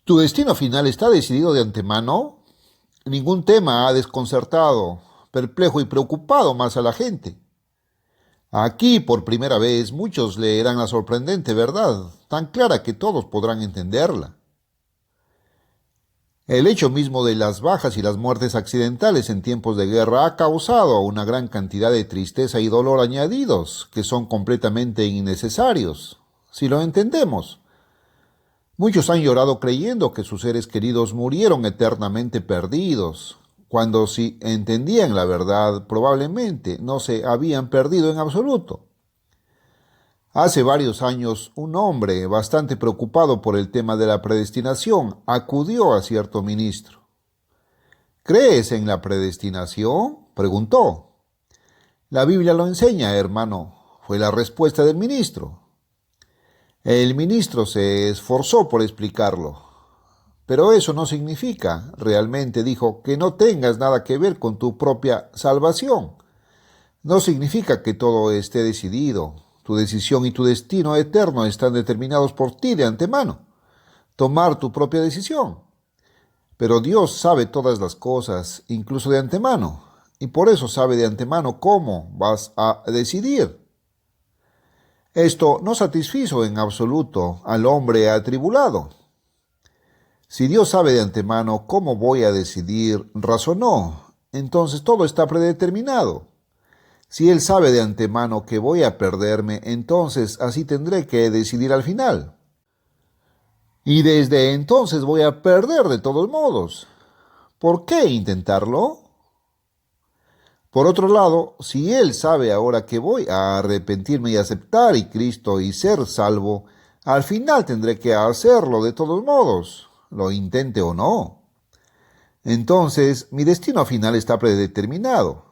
¿Tu destino final está decidido de antemano? Ningún tema ha desconcertado, perplejo y preocupado más a la gente. Aquí, por primera vez, muchos leerán la sorprendente verdad, tan clara que todos podrán entenderla. El hecho mismo de las bajas y las muertes accidentales en tiempos de guerra ha causado una gran cantidad de tristeza y dolor añadidos, que son completamente innecesarios, si lo entendemos. Muchos han llorado creyendo que sus seres queridos murieron eternamente perdidos, cuando si entendían la verdad probablemente no se habían perdido en absoluto. Hace varios años, un hombre bastante preocupado por el tema de la predestinación acudió a cierto ministro. ¿Crees en la predestinación?, preguntó. La Biblia lo enseña, hermano, fue la respuesta del ministro. El ministro se esforzó por explicarlo. Pero eso no significa, realmente dijo, que no tengas nada que ver con tu propia salvación. No significa que todo esté decidido. Tu decisión y tu destino eterno están determinados por ti de antemano. Tomar tu propia decisión. Pero Dios sabe todas las cosas, incluso de antemano, y por eso sabe de antemano cómo vas a decidir. Esto no satisfizo en absoluto al hombre atribulado. Si Dios sabe de antemano cómo voy a decidir, razonó, entonces todo está predeterminado. Si Él sabe de antemano que voy a perderme, entonces así tendré que decidir al final. Y desde entonces voy a perder de todos modos. ¿Por qué intentarlo? Por otro lado, si Él sabe ahora que voy a arrepentirme y aceptar a Cristo y ser salvo, al final tendré que hacerlo de todos modos, lo intente o no. Entonces, mi destino final está predeterminado.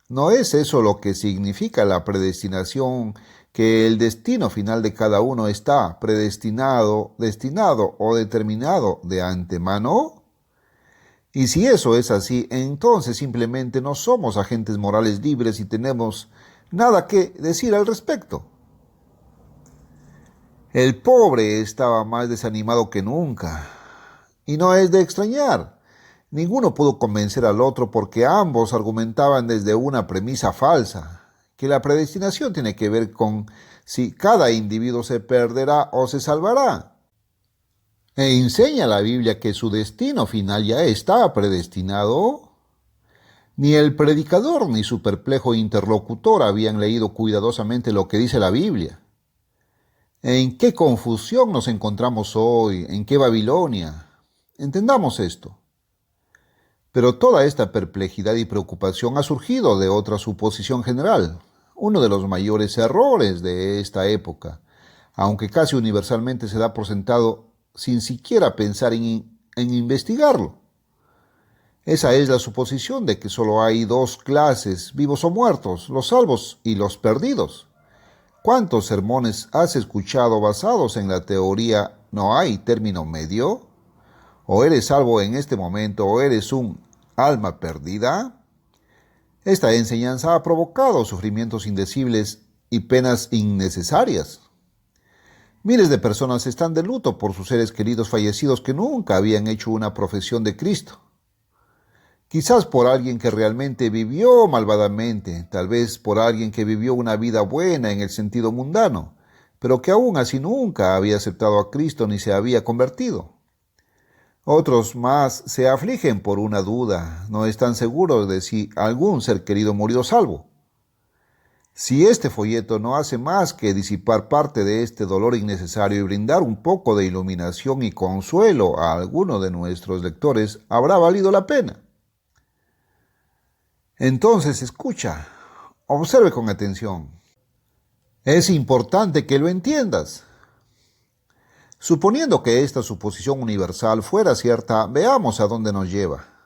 ¿No es eso lo que significa la predestinación, que el destino final de cada uno está predestinado, destinado o determinado de antemano? Y si eso es así, entonces simplemente no somos agentes morales libres y tenemos nada que decir al respecto. El pobre estaba más desanimado que nunca. Y no es de extrañar. Ninguno pudo convencer al otro porque ambos argumentaban desde una premisa falsa, que la predestinación tiene que ver con si cada individuo se perderá o se salvará. ¿E enseña la Biblia que su destino final ya está predestinado? Ni el predicador ni su perplejo interlocutor habían leído cuidadosamente lo que dice la Biblia. ¿En qué confusión nos encontramos hoy? ¿En qué Babilonia? Entendamos esto. Pero toda esta perplejidad y preocupación ha surgido de otra suposición general, uno de los mayores errores de esta época, aunque casi universalmente se da por sentado sin siquiera pensar en investigarlo. Esa es la suposición de que solo hay dos clases, vivos o muertos, los salvos y los perdidos. ¿Cuántos sermones has escuchado basados en la teoría no hay término medio? ¿O eres salvo en este momento o eres un alma perdida? Esta enseñanza ha provocado sufrimientos indecibles y penas innecesarias. Miles de personas están de luto por sus seres queridos fallecidos que nunca habían hecho una profesión de Cristo. Quizás por alguien que realmente vivió malvadamente, tal vez por alguien que vivió una vida buena en el sentido mundano, pero que aún así nunca había aceptado a Cristo ni se había convertido. Otros más se afligen por una duda, no están seguros de si algún ser querido murió salvo. Si este folleto no hace más que disipar parte de este dolor innecesario y brindar un poco de iluminación y consuelo a alguno de nuestros lectores, habrá valido la pena. Entonces escucha, observe con atención. Es importante que lo entiendas. Suponiendo que esta suposición universal fuera cierta, veamos a dónde nos lleva.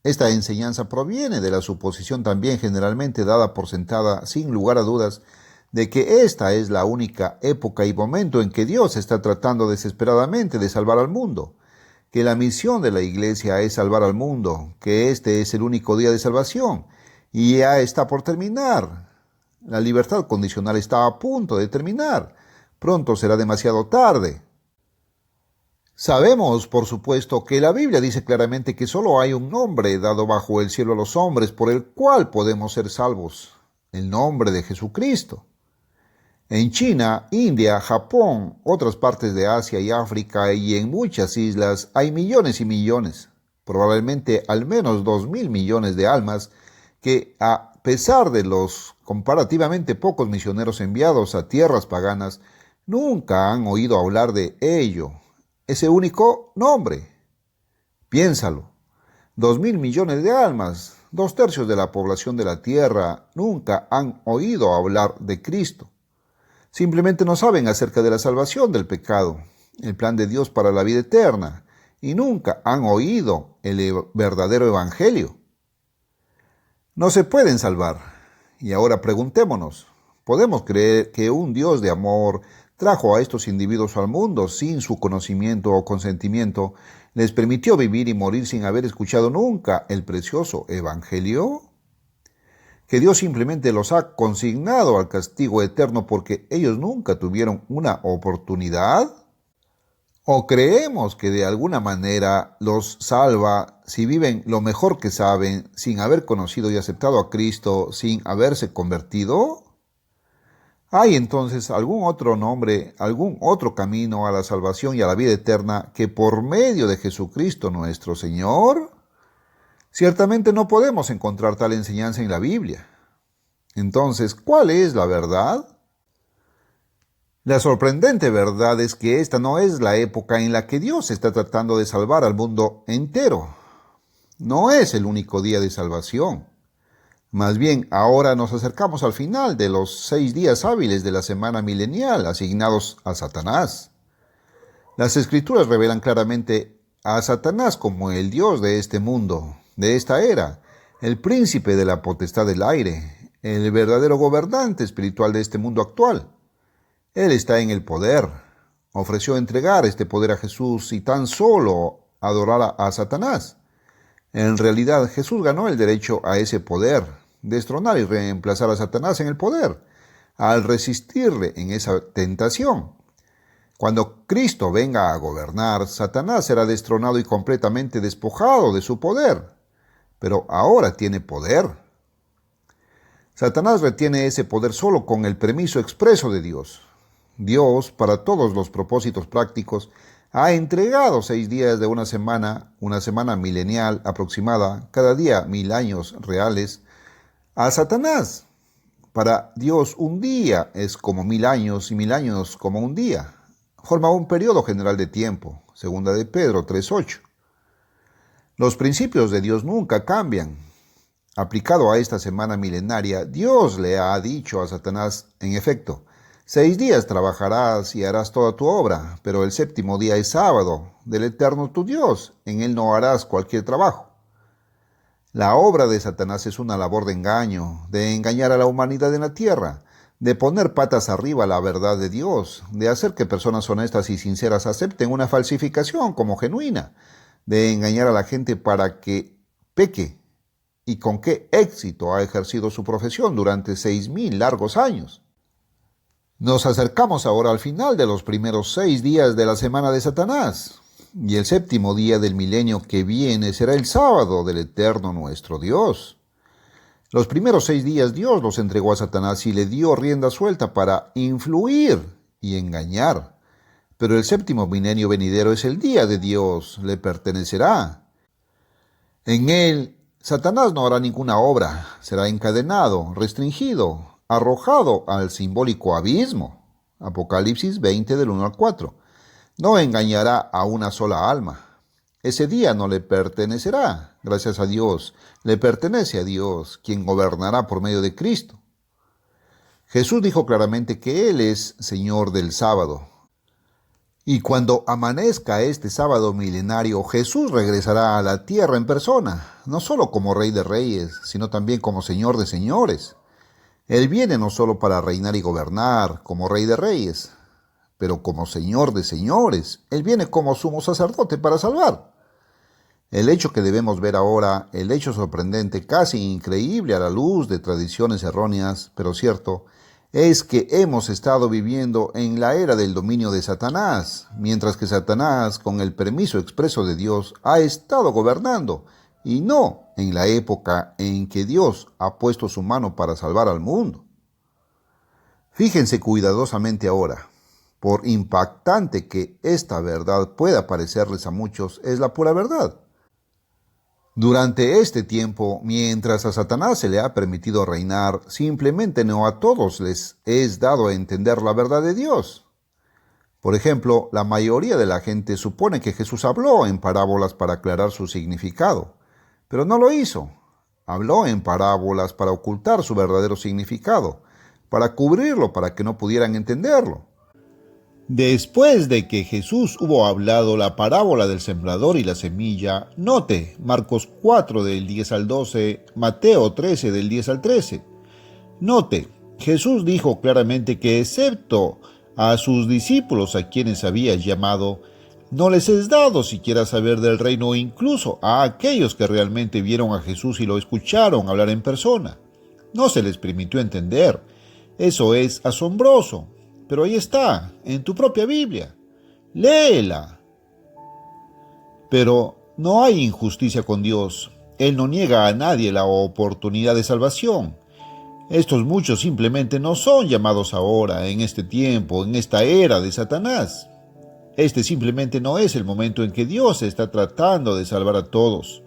Esta enseñanza proviene de la suposición también generalmente dada por sentada, sin lugar a dudas, de que esta es la única época y momento en que Dios está tratando desesperadamente de salvar al mundo, que la misión de la Iglesia es salvar al mundo, que este es el único día de salvación, y ya está por terminar. La libertad condicional está a punto de terminar. Pronto será demasiado tarde. Sabemos, por supuesto, que la Biblia dice claramente que solo hay un nombre dado bajo el cielo a los hombres por el cual podemos ser salvos, el nombre de Jesucristo. En China, India, Japón, otras partes de Asia y África y en muchas islas hay millones y millones, probablemente al menos 2.000 millones de almas que, a pesar de los comparativamente pocos misioneros enviados a tierras paganas, nunca han oído hablar de ello, ese único nombre. Piénsalo, 2.000 millones de almas, 2/3 de la población de la tierra, nunca han oído hablar de Cristo. Simplemente no saben acerca de la salvación del pecado, el plan de Dios para la vida eterna, y nunca han oído el verdadero evangelio. No se pueden salvar. Y ahora preguntémonos, ¿podemos creer que un Dios de amor trajo a estos individuos al mundo sin su conocimiento o consentimiento, les permitió vivir y morir sin haber escuchado nunca el precioso evangelio? ¿Que Dios simplemente los ha consignado al castigo eterno porque ellos nunca tuvieron una oportunidad? ¿O creemos que de alguna manera los salva si viven lo mejor que saben, sin haber conocido y aceptado a Cristo, sin haberse convertido? ¿Hay entonces algún otro nombre, algún otro camino a la salvación y a la vida eterna que por medio de Jesucristo nuestro Señor? Ciertamente no podemos encontrar tal enseñanza en la Biblia. Entonces, ¿cuál es la verdad? La sorprendente verdad es que esta no es la época en la que Dios está tratando de salvar al mundo entero. No es el único día de salvación. Más bien, ahora nos acercamos al final de los 6 días hábiles de la semana milenial asignados a Satanás. Las Escrituras revelan claramente a Satanás como el Dios de este mundo, de esta era, el príncipe de la potestad del aire, el verdadero gobernante espiritual de este mundo actual. Él está en el poder. Ofreció entregar este poder a Jesús y tan solo adorar a Satanás. En realidad, Jesús ganó el derecho a ese poder, destronar y reemplazar a Satanás en el poder, al resistirle en esa tentación. Cuando Cristo venga a gobernar, Satanás será destronado y completamente despojado de su poder. Pero ahora tiene poder. Satanás retiene ese poder solo con el permiso expreso de Dios. Dios, para todos los propósitos prácticos, ha entregado 6 días de una semana milenial aproximada, cada día 1000 años reales, a Satanás. Para Dios un día es como 1000 años y 1000 años como un día. Forma un periodo general de tiempo, segunda de Pedro 3:8. Los principios de Dios nunca cambian. Aplicado a esta semana milenaria, Dios le ha dicho a Satanás, en efecto, 6 días trabajarás y harás toda tu obra, pero el 7º día es sábado del Eterno tu Dios, en él no harás cualquier trabajo. La obra de Satanás es una labor de engaño, de engañar a la humanidad en la tierra, de poner patas arriba a la verdad de Dios, de hacer que personas honestas y sinceras acepten una falsificación como genuina, de engañar a la gente para que peque. ¿Y con qué éxito ha ejercido su profesión durante 6.000 largos años? Nos acercamos ahora al final de los primeros 6 días de la semana de Satanás, y el 7º día del milenio que viene será el sábado del Eterno nuestro Dios. Los primeros 6 días Dios los entregó a Satanás y le dio rienda suelta para influir y engañar. Pero el 7º milenio venidero es el día de Dios, le pertenecerá. En él, Satanás no hará ninguna obra, será encadenado, restringido, arrojado al simbólico abismo. Apocalipsis 20 del 1 al 4. No engañará a una sola alma. Ese día no le pertenecerá, gracias a Dios, le pertenece a Dios, quien gobernará por medio de Cristo. Jesús dijo claramente que Él es Señor del sábado. Y cuando amanezca este sábado milenario, Jesús regresará a la tierra en persona, no solo como Rey de Reyes, sino también como Señor de Señores. Él viene no solo para reinar y gobernar como Rey de Reyes, pero como Señor de Señores. Él viene como sumo sacerdote para salvar. El hecho que debemos ver ahora, el hecho sorprendente, casi increíble a la luz de tradiciones erróneas, pero cierto, es que hemos estado viviendo en la era del dominio de Satanás, mientras que Satanás, con el permiso expreso de Dios, ha estado gobernando, y no en la época en que Dios ha puesto su mano para salvar al mundo. Fíjense cuidadosamente ahora. Por impactante que esta verdad pueda parecerles a muchos, es la pura verdad. Durante este tiempo, mientras a Satanás se le ha permitido reinar, simplemente no a todos les es dado a entender la verdad de Dios. Por ejemplo, la mayoría de la gente supone que Jesús habló en parábolas para aclarar su significado, pero no lo hizo. Habló en parábolas para ocultar su verdadero significado, para cubrirlo, para que no pudieran entenderlo. Después de que Jesús hubo hablado la parábola del sembrador y la semilla, note Marcos 4 del 10 al 12, Mateo 13 del 10 al 13. Note, Jesús dijo claramente que excepto a sus discípulos a quienes había llamado, no les es dado siquiera saber del reino, incluso a aquellos que realmente vieron a Jesús y lo escucharon hablar en persona. No se les permitió entender. Eso es asombroso. Pero ahí está, en tu propia Biblia. Léela. Pero no hay injusticia con Dios. Él no niega a nadie la oportunidad de salvación. Estos muchos simplemente no son llamados ahora, en este tiempo, en esta era de Satanás. Este simplemente no es el momento en que Dios está tratando de salvar a todos.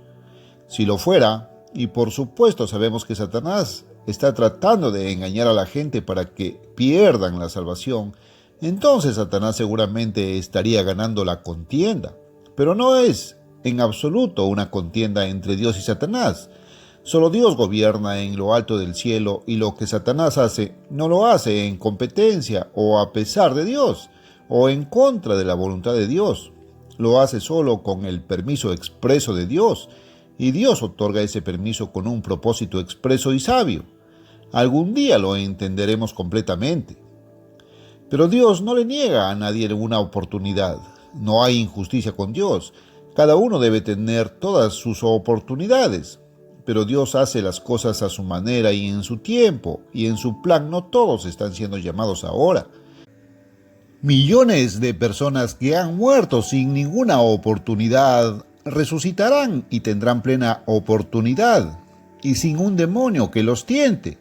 Si lo fuera, y por supuesto sabemos que Satanás está tratando de engañar a la gente para que pierdan la salvación, entonces Satanás seguramente estaría ganando la contienda. Pero no es en absoluto una contienda entre Dios y Satanás. Solo Dios gobierna en lo alto del cielo, y lo que Satanás hace no lo hace en competencia o a pesar de Dios o en contra de la voluntad de Dios. Lo hace solo con el permiso expreso de Dios, y Dios otorga ese permiso con un propósito expreso y sabio. Algún día lo entenderemos completamente. Pero Dios no le niega a nadie una oportunidad. No hay injusticia con Dios. Cada uno debe tener todas sus oportunidades. Pero Dios hace las cosas a su manera y en su tiempo, y en su plan no todos están siendo llamados ahora. Millones de personas que han muerto sin ninguna oportunidad resucitarán y tendrán plena oportunidad, y sin un demonio que los tiente.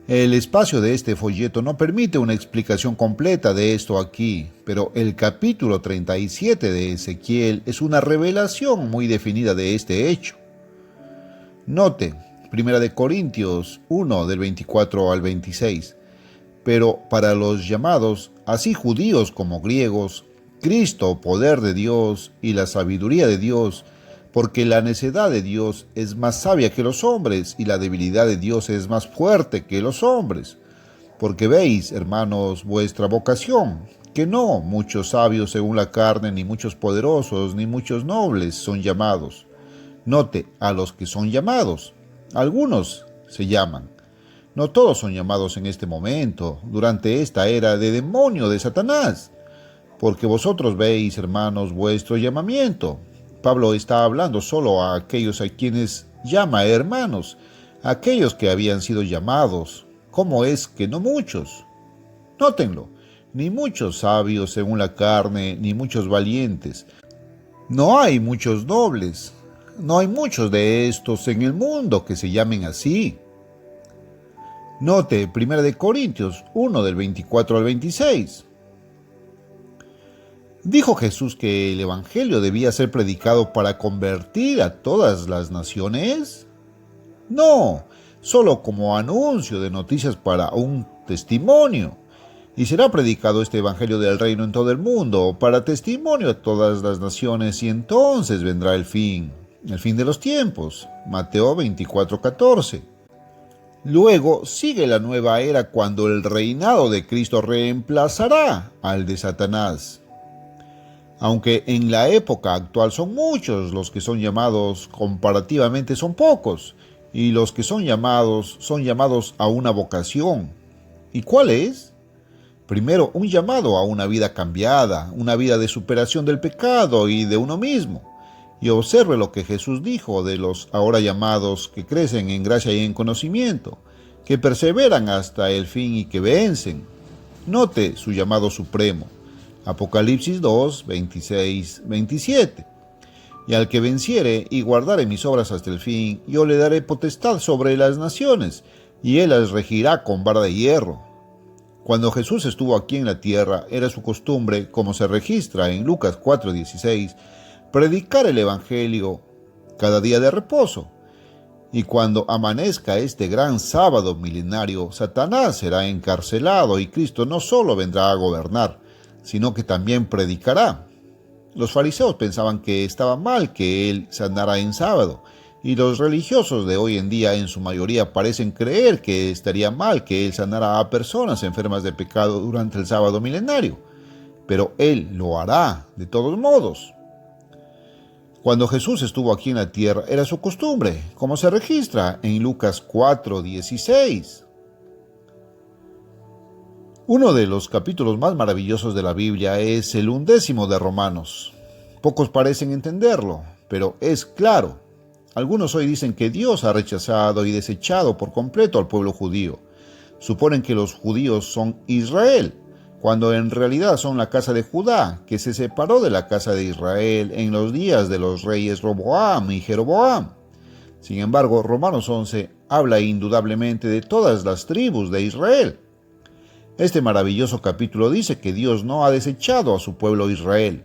El espacio de este folleto no permite una explicación completa de esto aquí, pero el capítulo 37 de Ezequiel es una revelación muy definida de este hecho. Note, 1 Corintios 1 del 24 al 26. Pero para los llamados, así judíos como griegos, Cristo, poder de Dios y la sabiduría de Dios, porque la necedad de Dios es más sabia que los hombres, y la debilidad de Dios es más fuerte que los hombres. Porque veis, hermanos, vuestra vocación, que no muchos sabios según la carne, ni muchos poderosos, ni muchos nobles son llamados. Note, a los que son llamados. Algunos se llaman. No todos son llamados en este momento, durante esta era de demonio de Satanás. Porque vosotros veis, hermanos, vuestro llamamiento. Pablo está hablando solo a aquellos a quienes llama hermanos, aquellos que habían sido llamados. ¿Cómo es que no muchos? Nótenlo, ni muchos sabios según la carne, ni muchos valientes. No hay muchos nobles, no hay muchos de estos en el mundo que se llamen así. Note 1 Corintios 1 del 24 al 26. ¿Dijo Jesús que el Evangelio debía ser predicado para convertir a todas las naciones? No, solo como anuncio de noticias para un testimonio. Y será predicado este Evangelio del reino en todo el mundo, para testimonio a todas las naciones, y entonces vendrá el fin de los tiempos. Mateo 24:14. Luego sigue la nueva era cuando el reinado de Cristo reemplazará al de Satanás. Aunque en la época actual son muchos los que son llamados, comparativamente son pocos, y los que son llamados a una vocación. ¿Y cuál es? Primero, un llamado a una vida cambiada, una vida de superación del pecado y de uno mismo. Y observe lo que Jesús dijo de los ahora llamados que crecen en gracia y en conocimiento. que perseveran hasta el fin y que vencen. Note su llamado supremo. Apocalipsis 2, 26, 27. Y al que venciere y guardare mis obras hasta el fin, yo le daré potestad sobre las naciones, y él las regirá con vara de hierro. Cuando Jesús estuvo aquí en la tierra, era su costumbre, como se registra en Lucas 4:16, predicar el Evangelio cada día de reposo. Y cuando amanezca este gran sábado milenario, Satanás será encarcelado y Cristo no solo vendrá a gobernar, sino que también predicará. Los fariseos pensaban que estaba mal que él sanara en sábado, y los religiosos de hoy en día en su mayoría parecen creer que estaría mal que él sanara a personas enfermas de pecado durante el sábado milenario, pero él lo hará de todos modos. Cuando Jesús estuvo aquí en la tierra era su costumbre, como se registra en Lucas 4:16. Uno de los capítulos más maravillosos de la Biblia es el 11 de Romanos. Pocos parecen entenderlo, pero es claro. Algunos hoy dicen que Dios ha rechazado y desechado por completo al pueblo judío. Suponen que los judíos son Israel, cuando en realidad son la casa de Judá, que se separó de la casa de Israel en los días de los reyes Roboam y Jeroboam. Sin embargo, Romanos 11 habla indudablemente de todas las tribus de Israel. Este maravilloso capítulo dice que Dios no ha desechado a su pueblo Israel,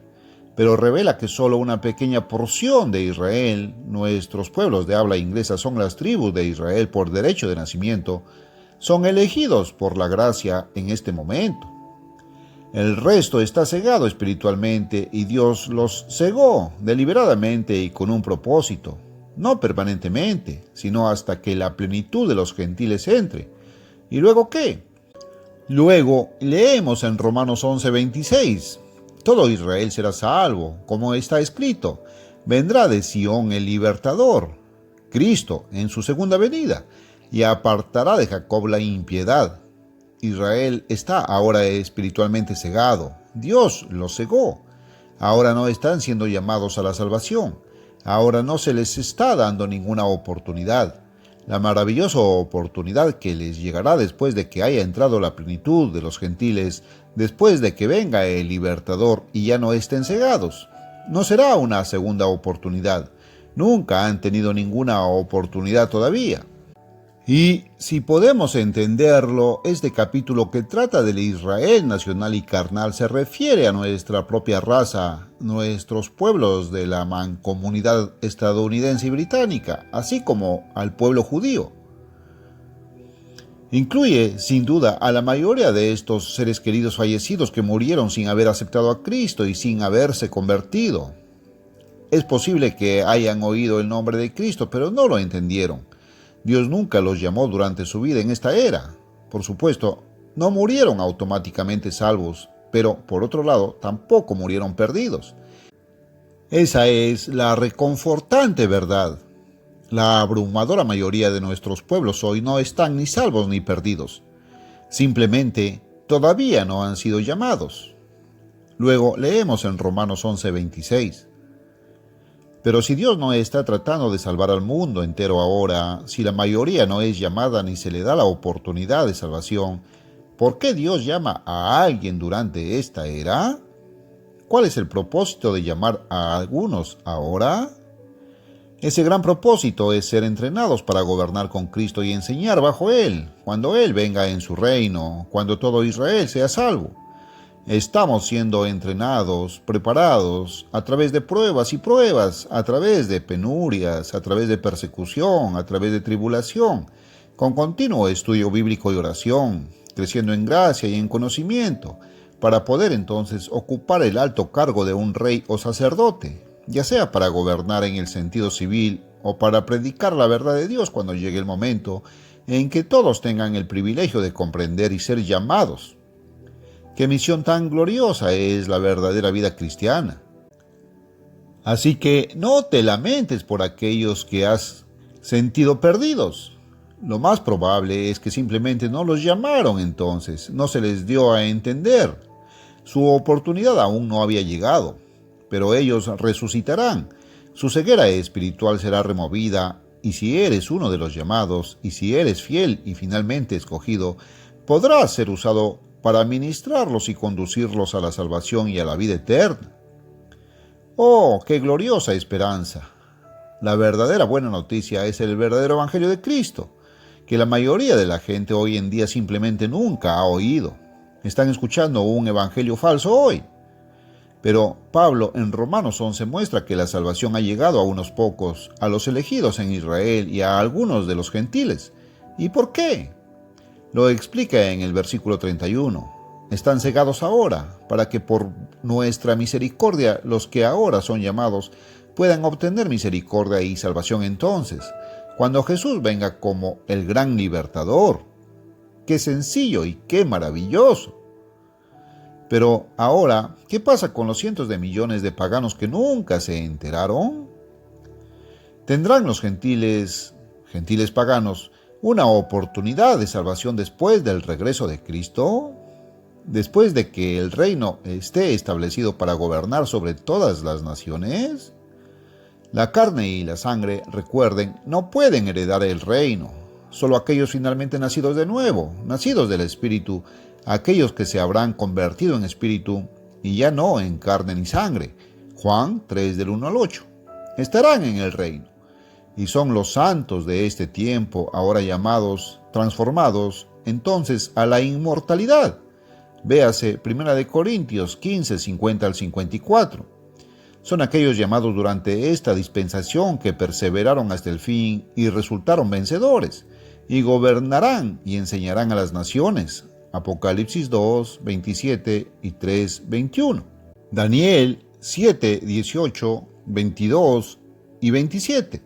pero revela que solo una pequeña porción de Israel, nuestros pueblos de habla inglesa son las tribus de Israel por derecho de nacimiento, son elegidos por la gracia en este momento. El resto está cegado espiritualmente y Dios los cegó deliberadamente y con un propósito, no permanentemente, sino hasta que la plenitud de los gentiles entre. ¿Y luego qué? Luego leemos en Romanos 11:26, todo Israel será salvo, como está escrito, vendrá de Sión el libertador, Cristo en su segunda venida, y apartará de Jacob la impiedad. Israel está ahora espiritualmente cegado, Dios los cegó, ahora no están siendo llamados a la salvación, ahora no se les está dando ninguna oportunidad. La maravillosa oportunidad que les llegará después de que haya entrado la plenitud de los gentiles, después de que venga el libertador y ya no estén cegados. No será una segunda oportunidad. Nunca han tenido ninguna oportunidad todavía. Y si podemos entenderlo, este capítulo que trata del Israel nacional y carnal se refiere a nuestra propia raza, nuestros pueblos de la mancomunidad estadounidense y británica, así como al pueblo judío. Incluye, sin duda, a la mayoría de estos seres queridos fallecidos que murieron sin haber aceptado a Cristo y sin haberse convertido. Es posible que hayan oído el nombre de Cristo, pero no lo entendieron. Dios nunca los llamó durante su vida en esta era. Por supuesto, no murieron automáticamente salvos, pero por otro lado, tampoco murieron perdidos. Esa es la reconfortante verdad. La abrumadora mayoría de nuestros pueblos hoy no están ni salvos ni perdidos. Simplemente todavía no han sido llamados. Luego leemos en Romanos 11:26. Pero si Dios no está tratando de salvar al mundo entero ahora, si la mayoría no es llamada ni se le da la oportunidad de salvación, ¿por qué Dios llama a alguien durante esta era? ¿Cuál es el propósito de llamar a algunos ahora? Ese gran propósito es ser entrenados para gobernar con Cristo y enseñar bajo Él, cuando Él venga en su reino, cuando todo Israel sea salvo. Estamos siendo entrenados, preparados, a través de pruebas y pruebas, a través de penurias, a través de persecución, a través de tribulación, con continuo estudio bíblico y oración, creciendo en gracia y en conocimiento, para poder entonces ocupar el alto cargo de un rey o sacerdote, ya sea para gobernar en el sentido civil o para predicar la verdad de Dios cuando llegue el momento en que todos tengan el privilegio de comprender y ser llamados. ¡Qué misión tan gloriosa es la verdadera vida cristiana! Así que no te lamentes por aquellos que has sentido perdidos. Lo más probable es que simplemente no los llamaron entonces, no se les dio a entender. Su oportunidad aún no había llegado, pero ellos resucitarán. Su ceguera espiritual será removida y si eres uno de los llamados, y si eres fiel y finalmente escogido, podrás ser usado para ministrarlos y conducirlos a la salvación y a la vida eterna. ¡Oh, qué gloriosa esperanza! La verdadera buena noticia es el verdadero Evangelio de Cristo, que la mayoría de la gente hoy en día simplemente nunca ha oído. Están escuchando un evangelio falso hoy. Pero Pablo en Romanos 11 muestra que la salvación ha llegado a unos pocos, a los elegidos en Israel y a algunos de los gentiles. ¿Y por qué? Lo explica en el versículo 31. Están cegados ahora, para que por nuestra misericordia los que ahora son llamados puedan obtener misericordia y salvación entonces, cuando Jesús venga como el gran libertador. ¡Qué sencillo y qué maravilloso! Pero ahora, ¿qué pasa con los cientos de millones de paganos que nunca se enteraron? ¿Tendrán los gentiles paganos, una oportunidad de salvación después del regreso de Cristo? ¿Después de que el reino esté establecido para gobernar sobre todas las naciones? La carne y la sangre, recuerden, no pueden heredar el reino. Solo aquellos finalmente nacidos de nuevo, nacidos del Espíritu, aquellos que se habrán convertido en Espíritu y ya no en carne ni sangre. Juan 3 del 1 al 8. Estarán en el reino. Y son los santos de este tiempo, ahora llamados, transformados, entonces a la inmortalidad. Véase 1 Corintios 15, 50 al 54. Son aquellos llamados durante esta dispensación que perseveraron hasta el fin y resultaron vencedores, y gobernarán y enseñarán a las naciones. Apocalipsis 2, 27 y 3, 21. Daniel 7, 18, 22 y 27.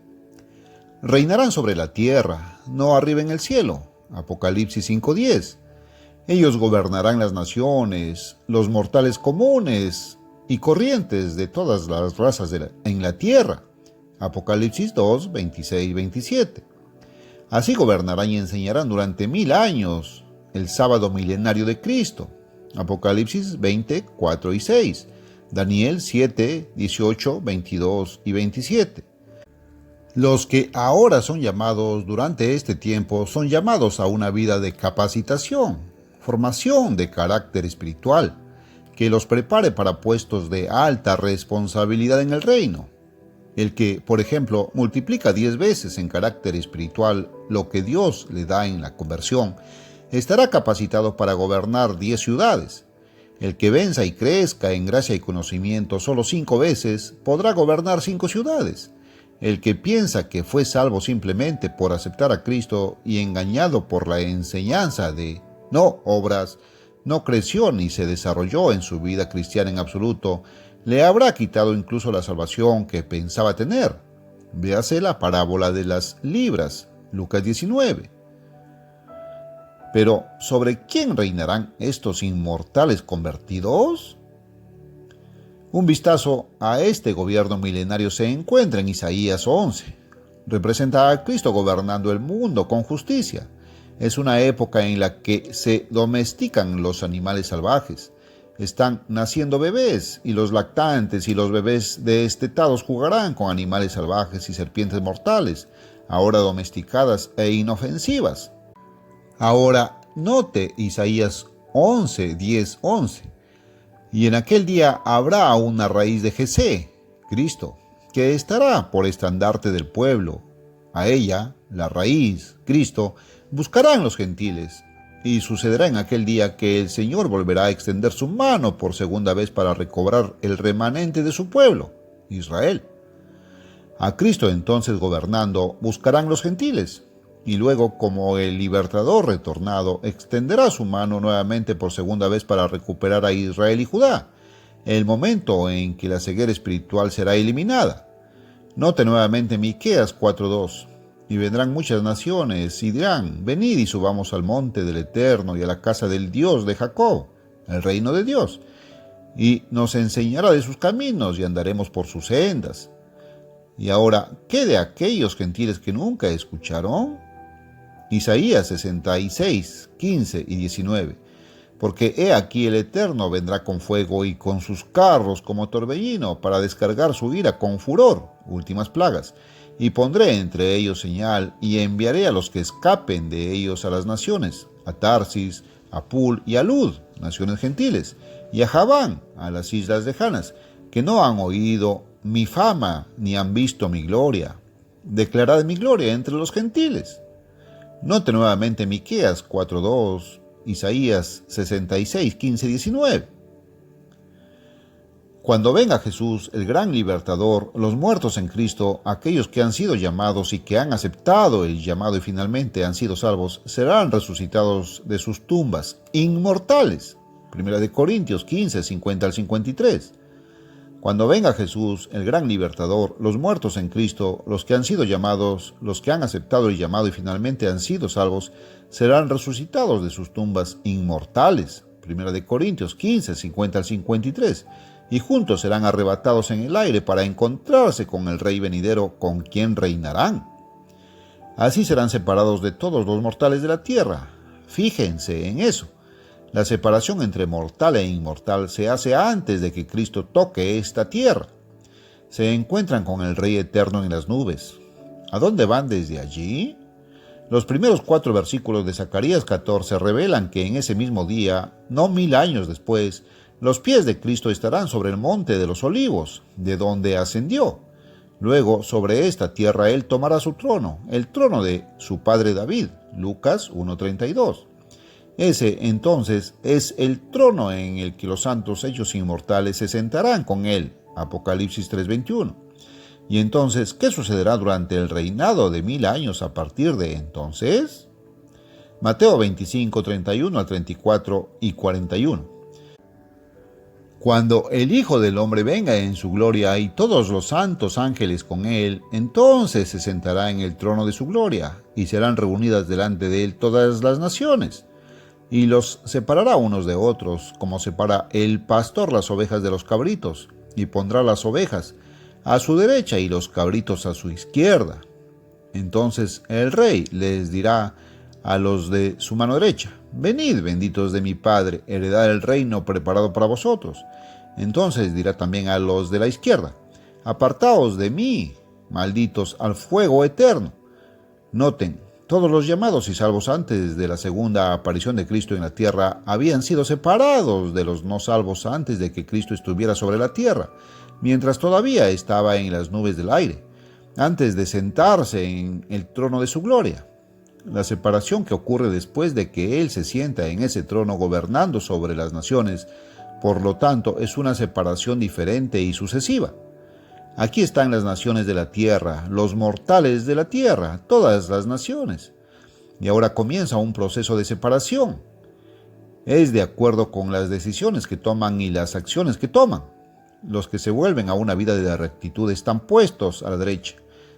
Reinarán sobre la tierra, no arriba en el cielo. Apocalipsis 5, 10. Ellos gobernarán las naciones, los mortales comunes y corrientes de todas las razas en la tierra. Apocalipsis 2, 26 y 27. Así gobernarán y enseñarán durante 1000 años, el sábado milenario de Cristo. Apocalipsis 20, 4 y 6. Daniel 7, 18, 22 y 27. Los que ahora son llamados durante este tiempo son llamados a una vida de capacitación, formación de carácter espiritual, que los prepare para puestos de alta responsabilidad en el reino. El que, por ejemplo, multiplica 10 veces en carácter espiritual lo que Dios le da en la conversión, estará capacitado para gobernar 10 ciudades. El que venza y crezca en gracia y conocimiento solo 5 veces, podrá gobernar 5 ciudades. El que piensa que fue salvo simplemente por aceptar a Cristo y engañado por la enseñanza de no obras, no creció ni se desarrolló en su vida cristiana en absoluto, le habrá quitado incluso la salvación que pensaba tener. Véase la parábola de las libras, Lucas 19. Pero, ¿sobre quién reinarán estos inmortales convertidos? Un vistazo a este gobierno milenario se encuentra en Isaías 11. Representa a Cristo gobernando el mundo con justicia. Es una época en la que se domestican los animales salvajes. Están naciendo bebés y los lactantes y los bebés destetados jugarán con animales salvajes y serpientes mortales, ahora domesticadas e inofensivas. Ahora note Isaías 11, 10, 11. Y en aquel día habrá una raíz de Jesé, Cristo, que estará por estandarte del pueblo. A ella, la raíz, Cristo, buscarán los gentiles. Y sucederá en aquel día que el Señor volverá a extender su mano por segunda vez para recobrar el remanente de su pueblo, Israel. A Cristo entonces gobernando buscarán los gentiles. Y luego, como el libertador retornado, extenderá su mano nuevamente por segunda vez para recuperar a Israel y Judá, el momento en que la ceguera espiritual será eliminada. Note nuevamente Miqueas 4:2. Y vendrán muchas naciones y dirán, venid y subamos al monte del Eterno y a la casa del Dios de Jacob, el reino de Dios, y nos enseñará de sus caminos y andaremos por sus sendas. Y ahora, ¿qué de aquellos gentiles que nunca escucharon? Isaías 66, 15 y 19. Porque he aquí el Eterno vendrá con fuego y con sus carros como torbellino para descargar su ira con furor, últimas plagas. Y pondré entre ellos señal y enviaré a los que escapen de ellos a las naciones, a Tarsis, a Pul y a Lud, naciones gentiles, y a Javán, a las islas lejanas, que no han oído mi fama ni han visto mi gloria. Declarad mi gloria entre los gentiles. Note nuevamente Miqueas 4:2, Isaías 66, 15, 19. Cuando venga Jesús, el gran libertador, los muertos en Cristo, aquellos que han sido llamados y que han aceptado el llamado y finalmente han sido salvos, serán resucitados de sus tumbas, inmortales. 1 Corintios 15, 50 al 53. Cuando venga Jesús, el gran libertador, los muertos en Cristo, los que han sido llamados, los que han aceptado el llamado y finalmente han sido salvos, serán resucitados de sus tumbas inmortales. 1 Corintios 15, 50 al 53. Y juntos serán arrebatados en el aire para encontrarse con el Rey venidero, con quien reinarán. Así serán separados de todos los mortales de la tierra. Fíjense en eso. La separación entre mortal e inmortal se hace antes de que Cristo toque esta tierra. Se encuentran con el Rey eterno en las nubes. ¿A dónde van desde allí? Los primeros 4 versículos de Zacarías 14 revelan que en ese mismo día, no 1000 años después, los pies de Cristo estarán sobre el monte de los olivos, de donde ascendió. Luego, sobre esta tierra Él tomará su trono, el trono de su padre David. Lucas 1:32. Ese, entonces, es el trono en el que los santos hechos inmortales se sentarán con Él. Apocalipsis 3:21. Y entonces, ¿qué sucederá durante el reinado de 1000 años a partir de entonces? Mateo 25, 31 al 34 y 41. Cuando el Hijo del Hombre venga en su gloria y todos los santos ángeles con él, entonces se sentará en el trono de su gloria, y serán reunidas delante de él todas las naciones, y los separará unos de otros, como separa el pastor las ovejas de los cabritos, y pondrá las ovejas a su derecha y los cabritos a su izquierda. Entonces el Rey les dirá a los de su mano derecha: venid, benditos de mi Padre, heredad el reino preparado para vosotros. Entonces dirá también a los de la izquierda: apartaos de mí, malditos, al fuego eterno. Noten, todos los llamados y salvos antes de la segunda aparición de Cristo en la tierra habían sido separados de los no salvos antes de que Cristo estuviera sobre la tierra, mientras todavía estaba en las nubes del aire, antes de sentarse en el trono de su gloria. La separación que ocurre después de que Él se sienta en ese trono gobernando sobre las naciones, por lo tanto, es una separación diferente y sucesiva. Aquí están las naciones de la tierra, los mortales de la tierra, todas las naciones. Y ahora comienza un proceso de separación. Es de acuerdo con las decisiones que toman y las acciones que toman. Los que se vuelven a una vida de rectitud están puestos a la derecha.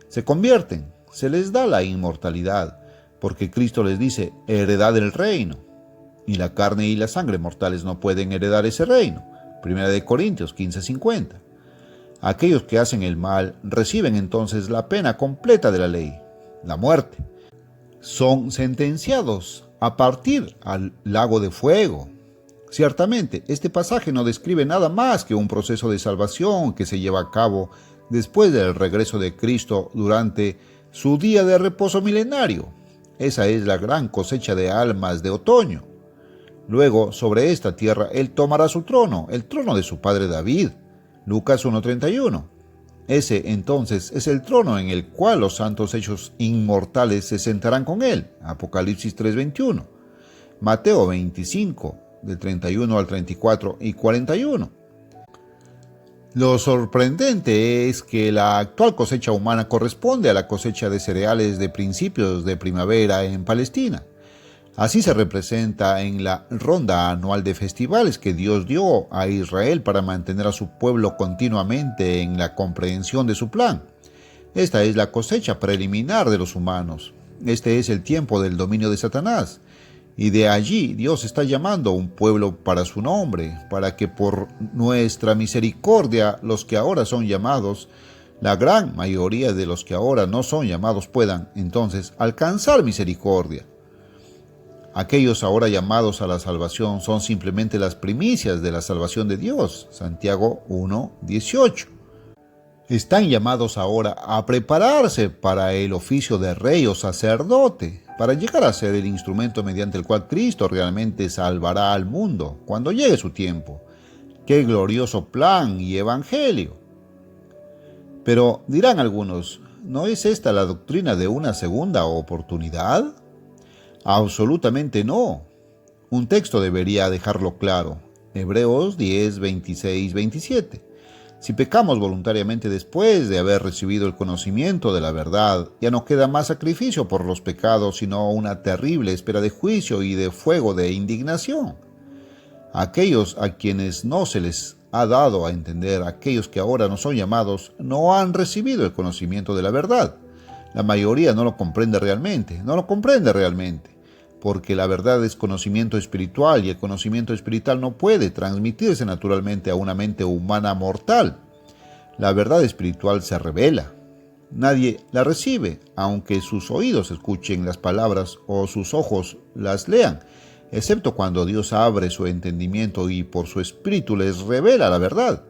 Se convierten, se les da la inmortalidad, porque Cristo les dice: heredad el reino. Y la carne y la sangre mortales no pueden heredar ese reino. 1 Corintios 15:50. Aquellos que hacen el mal reciben entonces la pena completa de la ley, la muerte. Son sentenciados a partir al lago de fuego. Ciertamente, este pasaje no describe nada más que un proceso de salvación que se lleva a cabo después del regreso de Cristo durante su día de reposo milenario. Esa es la gran cosecha de almas de otoño. Luego, sobre esta tierra, Él tomará su trono, el trono de su padre David. Lucas 1:31. Ese, entonces, es el trono en el cual los santos hechos inmortales se sentarán con Él. Apocalipsis 3:21. Mateo 25, del 31 al 34 y 41. Lo sorprendente es que la actual cosecha humana corresponde a la cosecha de cereales de principios de primavera en Palestina. Así se representa en la ronda anual de festivales que Dios dio a Israel para mantener a su pueblo continuamente en la comprensión de su plan. Esta es la cosecha preliminar de los humanos. Este es el tiempo del dominio de Satanás. Y de allí Dios está llamando a un pueblo para su nombre, para que por nuestra misericordia los que ahora son llamados, la gran mayoría de los que ahora no son llamados, puedan entonces alcanzar misericordia. Aquellos ahora llamados a la salvación son simplemente las primicias de la salvación de Dios. Santiago 1:18. Están llamados ahora a prepararse para el oficio de rey o sacerdote, para llegar a ser el instrumento mediante el cual Cristo realmente salvará al mundo cuando llegue su tiempo. ¡Qué glorioso plan y evangelio! Pero dirán algunos, ¿no es esta la doctrina de una segunda oportunidad? Absolutamente no. Un texto debería dejarlo claro. Hebreos 10, 26, 27. Si pecamos voluntariamente después de haber recibido el conocimiento de la verdad, ya no queda más sacrificio por los pecados, sino una terrible espera de juicio y de fuego de indignación. Aquellos a quienes no se les ha dado a entender, aquellos que ahora no son llamados, no han recibido el conocimiento de la verdad. La mayoría no lo comprende realmente, porque la verdad es conocimiento espiritual y el conocimiento espiritual no puede transmitirse naturalmente a una mente humana mortal. La verdad espiritual se revela. Nadie la recibe, aunque sus oídos escuchen las palabras o sus ojos las lean, excepto cuando Dios abre su entendimiento y por su espíritu les revela la verdad.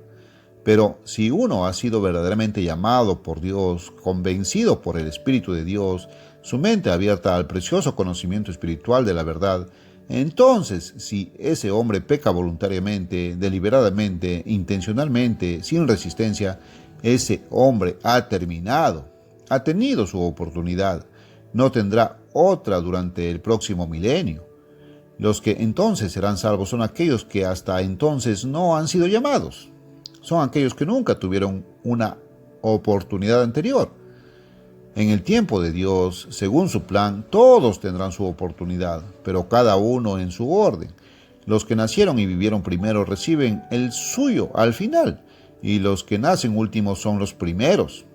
Pero si uno ha sido verdaderamente llamado por Dios, convencido por el Espíritu de Dios, su mente abierta al precioso conocimiento espiritual de la verdad, entonces, si ese hombre peca voluntariamente, deliberadamente, intencionalmente, sin resistencia, ese hombre ha tenido su oportunidad, no tendrá otra durante el próximo milenio. Los que entonces serán salvos son aquellos que hasta entonces no han sido llamados. Son aquellos que nunca tuvieron una oportunidad anterior. En el tiempo de Dios, según su plan, todos tendrán su oportunidad, pero cada uno en su orden. Los que nacieron y vivieron primero reciben el suyo al final, y los que nacen últimos son los primeros.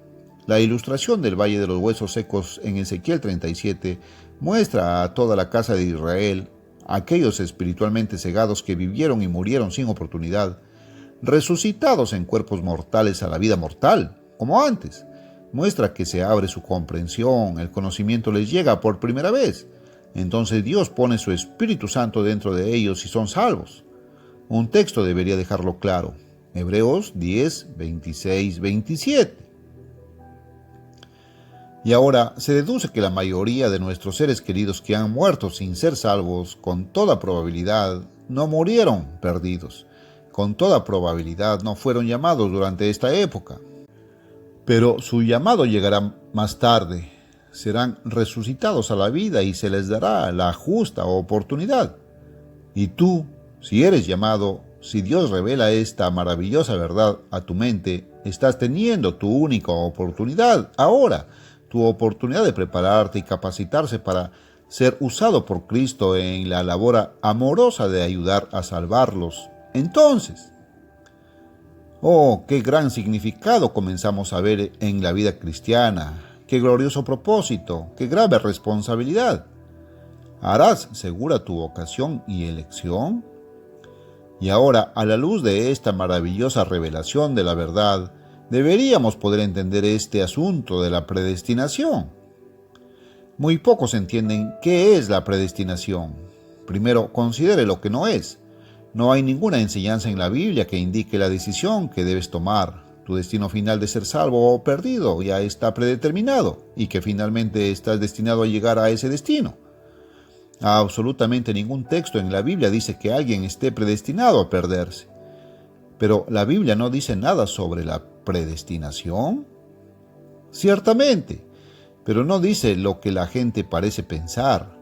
La ilustración del Valle de los Huesos Secos en Ezequiel 37 muestra a toda la casa de Israel, aquellos espiritualmente cegados que vivieron y murieron sin oportunidad, resucitados en cuerpos mortales a la vida mortal, como antes. Muestra que se abre su comprensión, el conocimiento les llega por primera vez. Entonces Dios pone su Espíritu Santo dentro de ellos y son salvos. Un texto debería dejarlo claro. Hebreos 10, 26, 27. Y ahora se deduce que la mayoría de nuestros seres queridos que han muerto sin ser salvos, con toda probabilidad, no murieron perdidos. Con toda probabilidad no fueron llamados durante esta época. Pero su llamado llegará más tarde. Serán resucitados a la vida y se les dará la justa oportunidad. Y tú, si eres llamado, si Dios revela esta maravillosa verdad a tu mente, estás teniendo tu única oportunidad ahora, tu oportunidad de prepararte y capacitarse para ser usado por Cristo en la labor amorosa de ayudar a salvarlos. Entonces, oh, qué gran significado comenzamos a ver en la vida cristiana, qué glorioso propósito, qué grave responsabilidad. ¿Harás segura tu vocación y elección? Y ahora, a la luz de esta maravillosa revelación de la verdad, deberíamos poder entender este asunto de la predestinación. Muy pocos entienden qué es la predestinación. Primero, considere lo que no es. No hay ninguna enseñanza en la Biblia que indique la decisión que debes tomar. Tu destino final de ser salvo o perdido ya está predeterminado y que finalmente estás destinado a llegar a ese destino. Absolutamente ningún texto en la Biblia dice que alguien esté predestinado a perderse. Pero la Biblia no dice nada sobre la predestinación. Ciertamente, pero no dice lo que la gente parece pensar.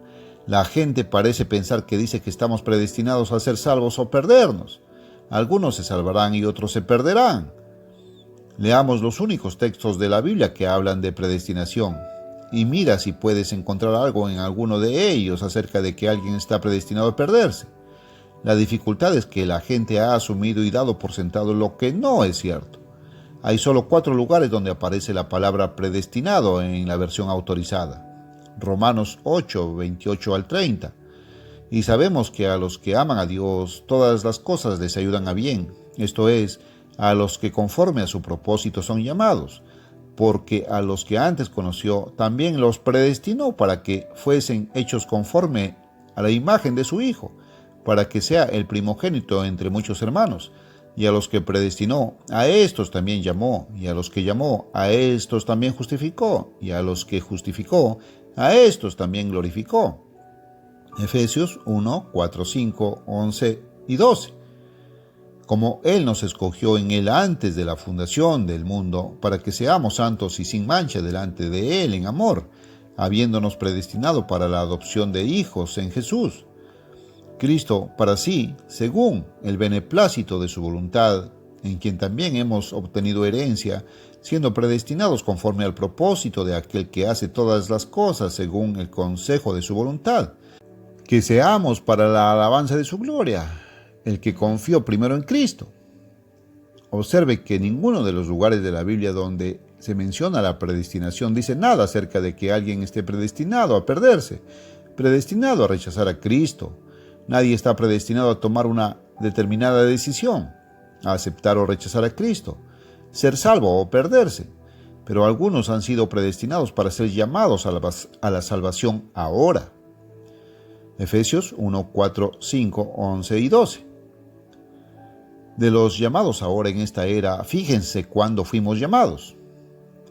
La gente parece pensar que dice que estamos predestinados a ser salvos o perdernos. Algunos se salvarán y otros se perderán. Leamos los únicos textos de la Biblia que hablan de predestinación y mira si puedes encontrar algo en alguno de ellos acerca de que alguien está predestinado a perderse. La dificultad es que la gente ha asumido y dado por sentado lo que no es cierto. Hay solo 4 lugares donde aparece la palabra predestinado en la versión autorizada. Romanos 8, 28 al 30. Y sabemos que a los que aman a Dios, todas las cosas les ayudan a bien. Esto es, a los que conforme a su propósito son llamados. Porque a los que antes conoció, también los predestinó para que fuesen hechos conforme a la imagen de su Hijo, para que sea el primogénito entre muchos hermanos. Y a los que predestinó, a estos también llamó, y a los que llamó, a estos también justificó, y a los que justificó, a estos también glorificó. Efesios 1, 4, 5, 11 y 12. Como Él nos escogió en Él antes de la fundación del mundo, para que seamos santos y sin mancha delante de Él en amor, habiéndonos predestinado para la adopción de hijos en Jesús. Cristo para sí, según el beneplácito de su voluntad, en quien también hemos obtenido herencia, siendo predestinados conforme al propósito de aquel que hace todas las cosas según el consejo de su voluntad, que seamos para la alabanza de su gloria, el que confió primero en Cristo. Observe que ninguno de los lugares de la Biblia donde se menciona la predestinación dice nada acerca de que alguien esté predestinado a perderse, predestinado a rechazar a Cristo. Nadie está predestinado a tomar una determinada decisión, a aceptar o rechazar a Cristo, ser salvo o perderse. Pero algunos han sido predestinados para ser llamados a la salvación ahora. Efesios 1, 4, 5, 11 y 12. De los llamados ahora en esta era, fíjense cuándo fuimos llamados.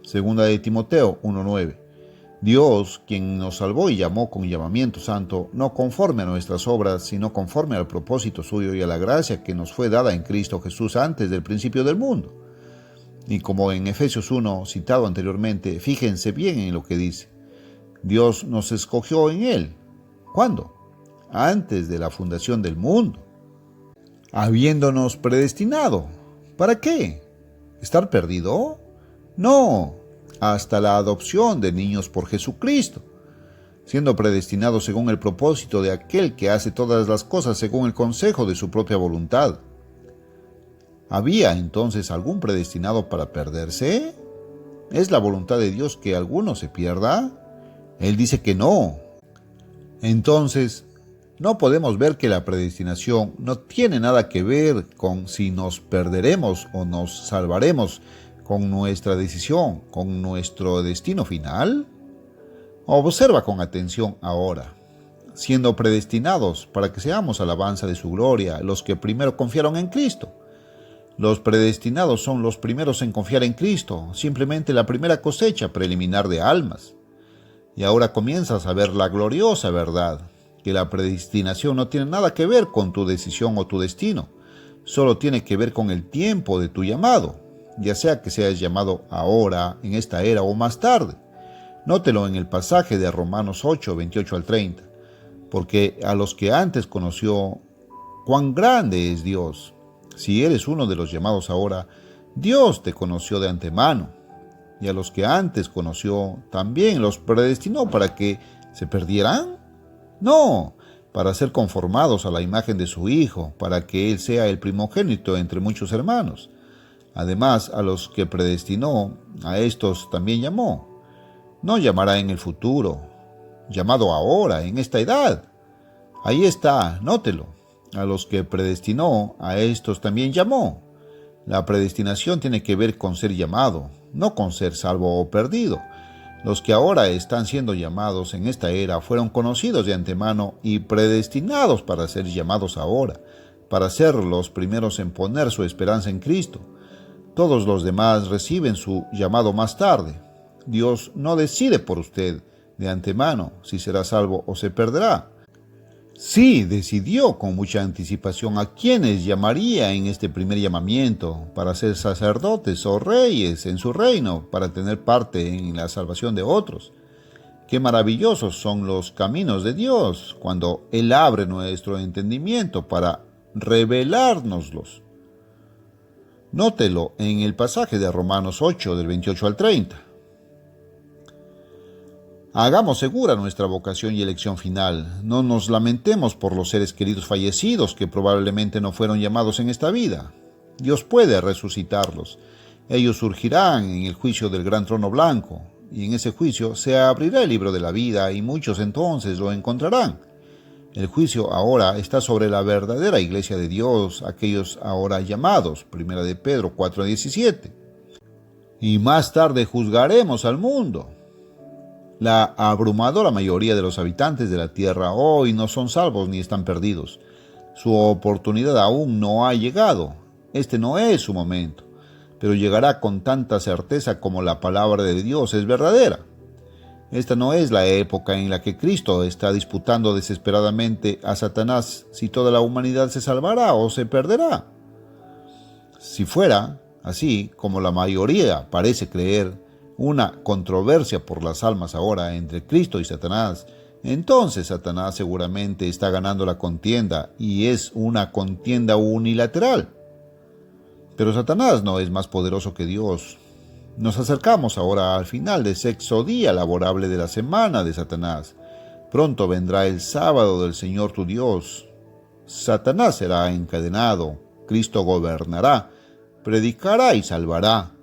Segunda de Timoteo 1, 9. Dios, quien nos salvó y llamó con llamamiento santo, no conforme a nuestras obras, sino conforme al propósito suyo y a la gracia que nos fue dada en Cristo Jesús antes del principio del mundo. Y como en Efesios 1, citado anteriormente, fíjense bien en lo que dice. Dios nos escogió en Él. ¿Cuándo? Antes de la fundación del mundo. Habiéndonos predestinado. ¿Para qué? ¿Estar perdido? No, hasta la adopción de niños por Jesucristo, siendo predestinados según el propósito de aquel que hace todas las cosas según el consejo de su propia voluntad. ¿Había entonces algún predestinado para perderse? ¿Es la voluntad de Dios que alguno se pierda? Él dice que no. Entonces, no podemos ver que la predestinación no tiene nada que ver con si nos perderemos o nos salvaremos, con nuestra decisión, con nuestro destino final. Observa con atención ahora, siendo predestinados para que seamos alabanza de su gloria, los que primero confiaron en Cristo. Los predestinados son los primeros en confiar en Cristo, simplemente la primera cosecha preliminar de almas. Y ahora comienzas a ver la gloriosa verdad, que la predestinación no tiene nada que ver con tu decisión o tu destino, solo tiene que ver con el tiempo de tu llamado, ya sea que seas llamado ahora, en esta era o más tarde. Nótelo en el pasaje de Romanos 8, 28 al 30, porque a los que antes conoció, cuán grande es Dios. Si eres uno de los llamados ahora, Dios te conoció de antemano, y a los que antes conoció, también los predestinó para que se perdieran. No, para ser conformados a la imagen de su Hijo, para que Él sea el primogénito entre muchos hermanos. Además, a los que predestinó, a estos también llamó. No llamará en el futuro, llamado ahora, en esta edad. Ahí está, nótelo. A los que predestinó, a estos también llamó. La predestinación tiene que ver con ser llamado, no con ser salvo o perdido. Los que ahora están siendo llamados en esta era fueron conocidos de antemano y predestinados para ser llamados ahora, para ser los primeros en poner su esperanza en Cristo. Todos los demás reciben su llamado más tarde. Dios no decide por usted de antemano si será salvo o se perderá. Sí, decidió con mucha anticipación a quienes llamaría en este primer llamamiento para ser sacerdotes o reyes en su reino, para tener parte en la salvación de otros. Qué maravillosos son los caminos de Dios cuando Él abre nuestro entendimiento para revelárnoslos. Nótelo en el pasaje de Romanos 8, del 28 al 30. Hagamos segura nuestra vocación y elección final. No nos lamentemos por los seres queridos fallecidos que probablemente no fueron llamados en esta vida. Dios puede resucitarlos. Ellos surgirán en el juicio del gran trono blanco, y en ese juicio se abrirá el libro de la vida y muchos entonces lo encontrarán. El juicio ahora está sobre la verdadera iglesia de Dios, aquellos ahora llamados, 1 de Pedro 4:17. Y más tarde juzgaremos al mundo. La abrumadora mayoría de los habitantes de la tierra hoy no son salvos ni están perdidos. Su oportunidad aún no ha llegado. Este no es su momento, pero llegará con tanta certeza como la palabra de Dios es verdadera. Esta no es la época en la que Cristo está disputando desesperadamente a Satanás si toda la humanidad se salvará o se perderá. Si fuera, así como la mayoría parece creer, una controversia por las almas ahora entre Cristo y Satanás, entonces Satanás seguramente está ganando la contienda y es una contienda unilateral. Pero Satanás no es más poderoso que Dios. Nos acercamos ahora al final del sexto día laborable de la semana de Satanás. Pronto vendrá el sábado del Señor tu Dios. Satanás será encadenado, Cristo gobernará, predicará y salvará.